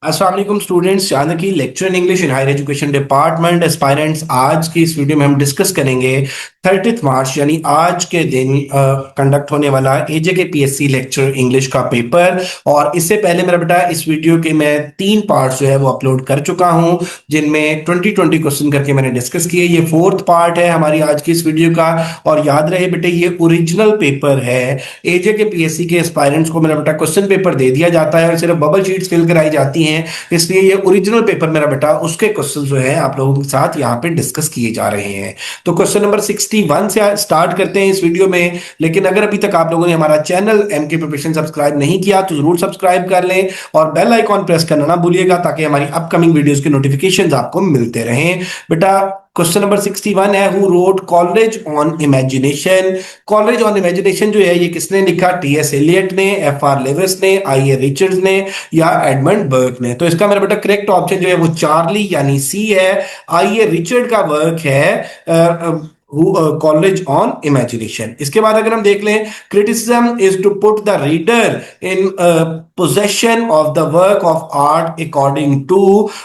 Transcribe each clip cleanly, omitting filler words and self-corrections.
अस्सलाम वालेकुम स्टूडेंट्स, यानी कि lecture in English in higher education department aspirants. आज की इस वीडियो में हम डिस्कस करेंगे 30 मार्च यानी आज के दिन कंडक्ट होने वाला एजे के पीएससी लेक्चर इंग्लिश का पेपर। और इससे पहले मेरा बेटा इस वीडियो के मैं 3 पार्ट जो है वो अपलोड कर चुका हूं, जिनमें 20 क्वेश्चन करके मैंने डिस्कस किए। ये फोर्थ पार्ट है हमारी आज की इस वीडियो का। और याद रहे बेटे, ये ओरिजिनल पेपर है। एजे के पीएससी के एस्पायरेंट्स को मेरा बेटा क्वेश्चन पेपर दे दिया जाता है और सिर्फ बबल शीट्स फिल कराई जाती हैं, इसलिए ये ओरिजिनल पेपर मेरा बेटा उसके क्वेश्चन जो है आप लोगों के साथ यहाँ पे डिस्कस किए जा रहे हैं। तो क्वेश्चन नंबर 61 से स्टार्ट करते हैं इस वीडियो में। लेकिन अगर अभी तक आप लोगों ने हमारा चैनल एमके प्रिपरेशन सब्सक्राइब नहीं किया तो जरूर सब्सक्राइब कर लें और बेल आइकॉन प्रेस करना ना भूलिएगा, ताकि हमारी अपकमिंग वीडियोस के नोटिफिकेशंस आपको मिलते रहें। बेटा क्वेश्चन नंबर 61 है, who wrote college on imagination. College on imagination जो है ये किसने लिखा? टीएस एलियट ने, एफआर लेविस ने, आई ए रिचर्ड्स ने या एडमंड बर्क ने। तो इसका मेरा बेटा करेक्ट ऑप्शन जो है वो चार्ली यानी सी है। आई ए रिचर्ड का वर्क है कॉलेज ऑन इमेजिनेशन। इसके बाद अगर हम देख लें, criticism is to put the reader in possession of the work of art according to।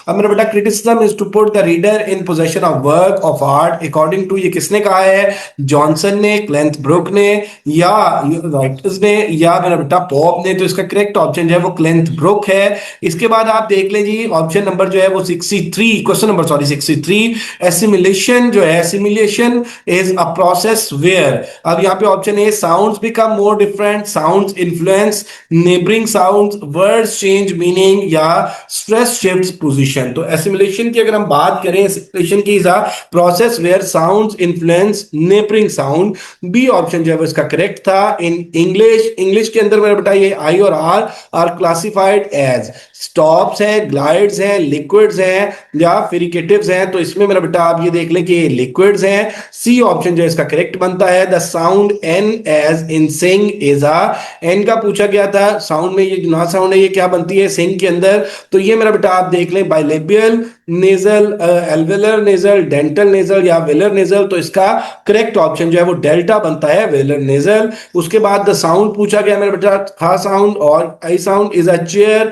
अब मेरा बेटा criticism is to put the reader in possession of work of art according to, ये किसने कहा है? जॉनसन ने, क्लेंथ ब्रुक ने या राइटर्स ने या मेरा बेटा पॉप ने। तो इसका करेक्ट ऑप्शन जो है वो क्लेंथ ब्रुक है। इसके बाद आप देख लें जी, ऑप्शन नंबर जो है वो 63, क्वेश्चन नंबर 63, एसिमिलेशन जो है, assimilation is a process where. अब यहाँ पे option A, sounds become more different, sounds influence neighbouring sound, words change meaning या स्ट्रेस शिफ्ट्स पोजीशन। तो एसिमिलेशन की अगर हम बात करें, एसिमिलेशन की is a process where sounds influence neighbouring sound. B option जो है वो इसका करेक्ट था। इन इंग्लिश के अंदर मेरा बेटा ये आई और आर क्लासिफाइड एज स्टॉप्स हैं, ग्लाइड्स हैं, लिक्विड्स हैं या फ्रिकेटिव्स हैं। तो इसमें मेरा बेटा आप ये देख लें कि ये लिक्विड्स हैं। सी ऑप्शन जो है इसका करेक्ट बनता है। The sound N as in sing is a, N का पूछा गया था, साउंड में ये ना साउंड है ये क्या बनती है सिंग के अंदर? तो ये मेरा बेटा आप देख लें, bilabial nasal, alveolar nasal, dental nasal या वेलर नेजल। तो इसका करेक्ट ऑप्शन जो है वो डेल्टा बनता है, वेलर नेजल। उसके बाद द साउंड पूछा गया मेरा बेटा, खा साउंड और I sound is a chair,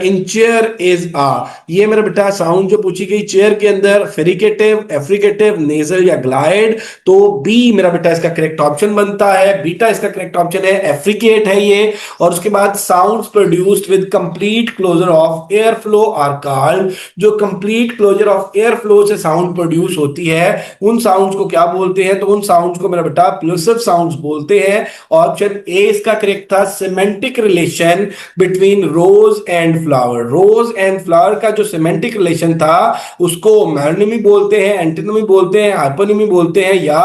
in chair is आ, ये मेरा बेटा साउंड जो पूछी गई चेयर के अंदर, फेरिकेटिव, एफ्रिकेटिव, नेजल या ग्लाइड। तो बी मेरा बेटा इसका करेक्ट ऑप्शन बनता है, बीटा इसका करेक्ट ऑप्शन है, एफ्रिकेट है ये। और उसके बाद sounds produced with complete closure of air flow are called, जो complete closure of air flow से साउंड प्रोड्यूस होती है उन साउंड्स को क्या बोलते हैं? तो उन साउंड्स को मेरा बेटा प्लसिव साउंड्स बोलते हैं। ऑप्शन ए इसका करेक्ट था, semantic relation between rose and flower. Rose and flower का जो सिमेंटिक रिलेशन था उसको मैरोनिमी बोलते हैं, एंटीनिमी बोलते हैं, हाइपोनिमी बोलते हैं या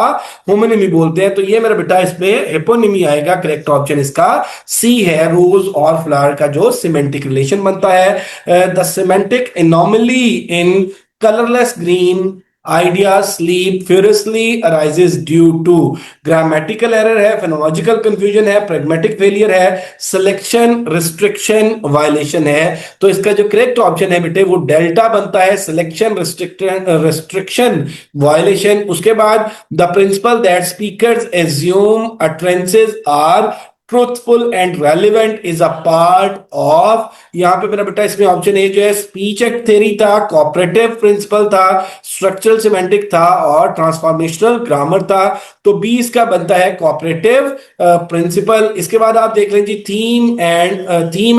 होमोनिमी बोलते हैं। तो ये मेरा बेटा इसमें एपोनिमी आएगा। करेक्ट ऑप्शन इसका सी है, रोज और फ्लावर का जो सिमेंटिक रिलेशन बनता है। The semantic anomaly in colourless green idea sleep furiously arises due to grammatical error है, phonological confusion है, pragmatic failure है, selection restriction violation है। तो इसका जो करेक्ट ऑप्शन है बेटे वो डेल्टा बनता है, सिलेक्शन restriction violation। उसके बाद the principle that speakers assume utterances are truthful and relevant is a part of, यहां पे मेरा बेटा इसमें ऑप्शन ए जो है स्पीच एक्ट थ्योरी था, कोऑपरेटिव प्रिंसिपल था, स्ट्रक्चरल सिमेंटिक था और ट्रांसफॉर्मेशनल ग्रामर था। तो बी इसका बनता है कोऑपरेटिव प्रिंसिपल। इसके बाद आप देख लीजिए, theme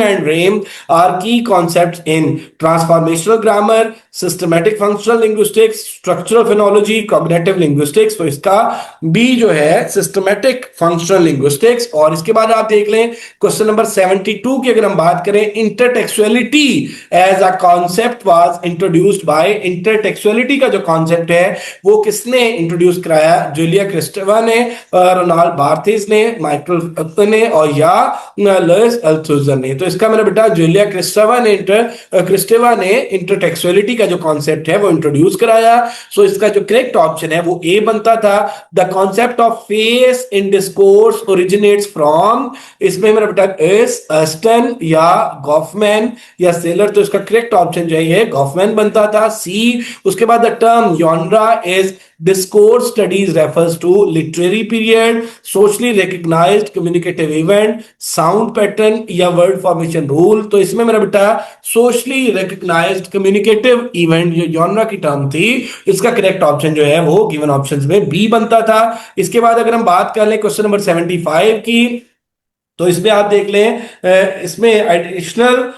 and rheme are key concepts in transformational grammar, systematic functional linguistics, structural phonology, cognitive linguistics. तो इसका बी जो है सिस्टमैटिक फंक्शनल लिंग्विस्टिक्स। और इसके बाद आप देख लें क्वेश्चन नंबर 72 की अगर हम बात करें, intertextuality as a concept was introduced by, intertextuality का जो कॉन्सेप्ट है वो किसने इंट्रोड्यूस कराया? जूलिया क्रिस्टेवा ने, रोनाल्ड बार्थेस ने, माइकल ने और या लुइस अल्थुजर ने। तो इसका मेरा बेटा जूलिया क्रिस्टेवा ने इंटरटेक्सुअलिटी का जो कॉन्सेप्ट है वो इंट्रोड्यूस कराया। सो इसका जो करेक्ट ऑप्शन है वो ए बनता था। The concept of face in discourse originates from, इसमें मेरा बेटा एस अस्टन या गॉफमैन या सेलर। तो इसका करेक्ट ऑप्शन जो है गॉफमैन बनता था, सी। उसके बाद द टर्म यॉन्ड्रा is Discourse studies refers to literary period, socially recognized communicative event, sound pattern या word formation rule। तो इसमें मेरा बेटा socially recognized communicative event जो genre की टर्म थी, इसका करेक्ट ऑप्शन जो है वो गिवन ऑप्शंस में बी बनता था। इसके बाद अगर हम बात कर लें क्वेश्चन नंबर 75 की, तो इसमें आप देख लें, इसमें additional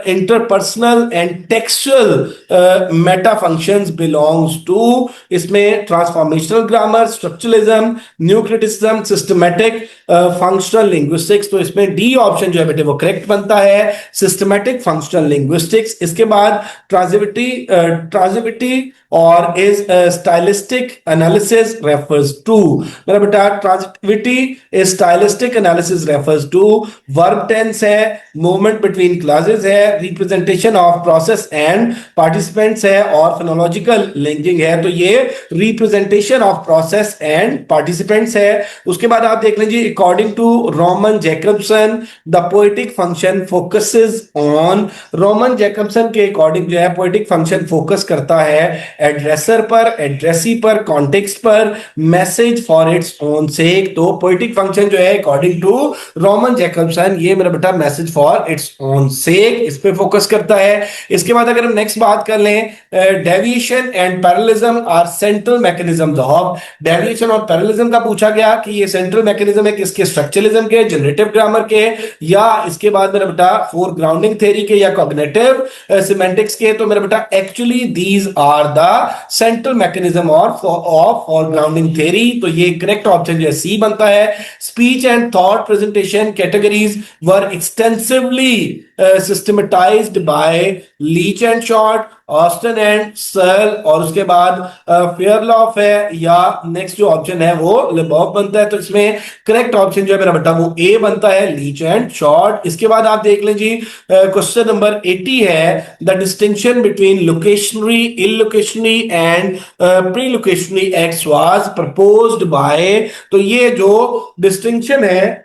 interpersonal and textual meta functions belongs to, इसमें transformational grammar, structuralism, new criticism, systematic functional linguistics. तो इसमें डी ऑप्शन जो है बेटे वो करेक्ट बनता है, सिस्टमैटिक फंक्शनल लिंग्विस्टिक्स। इसके बाद ट्रांजिटिविटी और is stylistic analysis refers to, मेरा बेटा transitivity is stylistic analysis refers to, verb tense है, मूवमेंट बिटवीन क्लासेस है, representation of process and participants है, और फोनोलॉजिकल लिंकिंग है। तो ये representation of process and participants है। उसके बाद आप देख लीजिए, according to Roman Jakobson the poetic function focuses on, Roman Jakobson के अकॉर्डिंग जो है पोएटिक फंक्शन फोकस करता है एड्रेसर पर, एड्रेसी पर, कॉन्टेक्स्ट पर, मैसेज फॉर इट्स ओन सेक। तो पोएटिक फंक्शन जो है अकॉर्डिंग टू रोमन जैकबसन, ये मेरा बेटा मैसेज फॉर इट्स ओन सेक, इस पे फोकस करता है। इसके बाद अगर हम नेक्स्ट बात कर लें, deviation and parallelism are central mechanism of, deviation और पैरेललिज्म का पूछा गया कि ये सेंट्रल मैकेनिज्म है किसके, स्ट्रक्चरलिज्म के, जनरेटिव ग्रामर के, या इसके बाद मेरा बेटा फोरग्राउंडिंग थ्योरी के, या कॉग्निटिव सिमेंटिक्स के। तो मेरा बेटा actually these are the central mechanism of foregrounding theory. तो ये करेक्ट ऑप्शन जो है सी बनता है। Speech and thought presentation categories were extensively systematised by Leech and Short, Austin and Searle, और उसके बाद फेयरलॉफ है, या नेक्स्ट जो ऑप्शन है वो लेबॉफ बनता है। तो इसमें करेक्ट ऑप्शन जो है मेरा बेटा वो ए बनता है, लीच एंड शॉर्ट। इसके बाद आप देख लें जी, क्वेश्चन नंबर 80 है, the distinction between locutionary, illocutionary and pre locutionary acts was proposed by. तो ये जो डिस्टिंक्शन है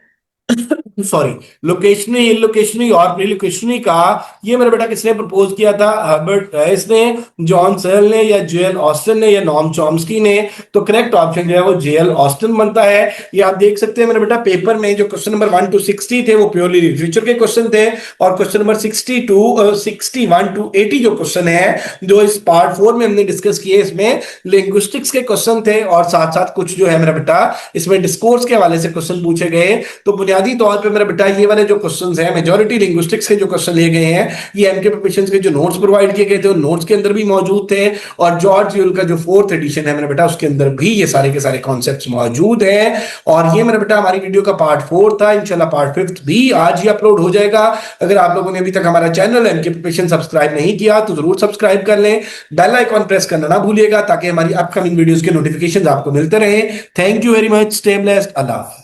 सॉरी, लोकेशनरी, इलोकेशनरी और प्रीलोकेशनरी का, ये मेरा बेटा किसने प्रपोज किया था, हर्बर्ट राइस ने, जॉन सेल ने, या जेएल ऑस्टन ने, या नॉम चॉम्स्की ने। तो करेक्ट ऑप्शन जो है वो जेएल ऑस्टन बनता है। ये आप देख सकते हैं मेरा बेटा पेपर में जो क्वेश्चन नंबर 1 to 60 थे वो प्योरली लिटरेचर के क्वेश्चन थे, और क्वेश्चन नंबर 61 to 80 जो क्वेश्चन है जो इस पार्ट 4 में हमने डिस्कस किए, इसमें लिंग्विस्टिक्स के क्वेश्चन थे, और साथ साथ कुछ जो है मेरा बेटा इसमें डिस्कोर्स के हवाले से क्वेश्चन पूछे गए। तो बुनियादी तौर पे मेरा बेटा ये वाले जो क्वेश्चंस हैं, मेजॉरिटी लिंग्विस्टिक्स के जो क्वेश्चन लिए गए हैं, ये एमके प्रिपरेशंस के जो नोट्स प्रोवाइड किए गए थे, नोट्स के अंदर भी मौजूद थे, और जॉर्ज यूल का जो 4th एडिशन है मेरा बेटा उसके अंदर भी ये सारे के सारे कॉन्सेप्ट्स मौजूद हैं। और ये मेरा बेटा हमारी वीडियो का पार्ट 4 था, इंशाल्लाह पार्ट 5 भी आज ही अपलोड हो जाएगा। अगर आप लोगों ने अभी तक हमारा चैनल एमके प्रिपरेशन सब्सक्राइब नहीं किया तो जरूर सब्सक्राइब कर लें, बेल आइकॉन प्रेस करना ना भूलिएगा ताकि हमारी अपकमिंग वीडियोस के नोटिफिकेशंस आपको मिलते रहे। Thank you very much, stay blessed, Allah.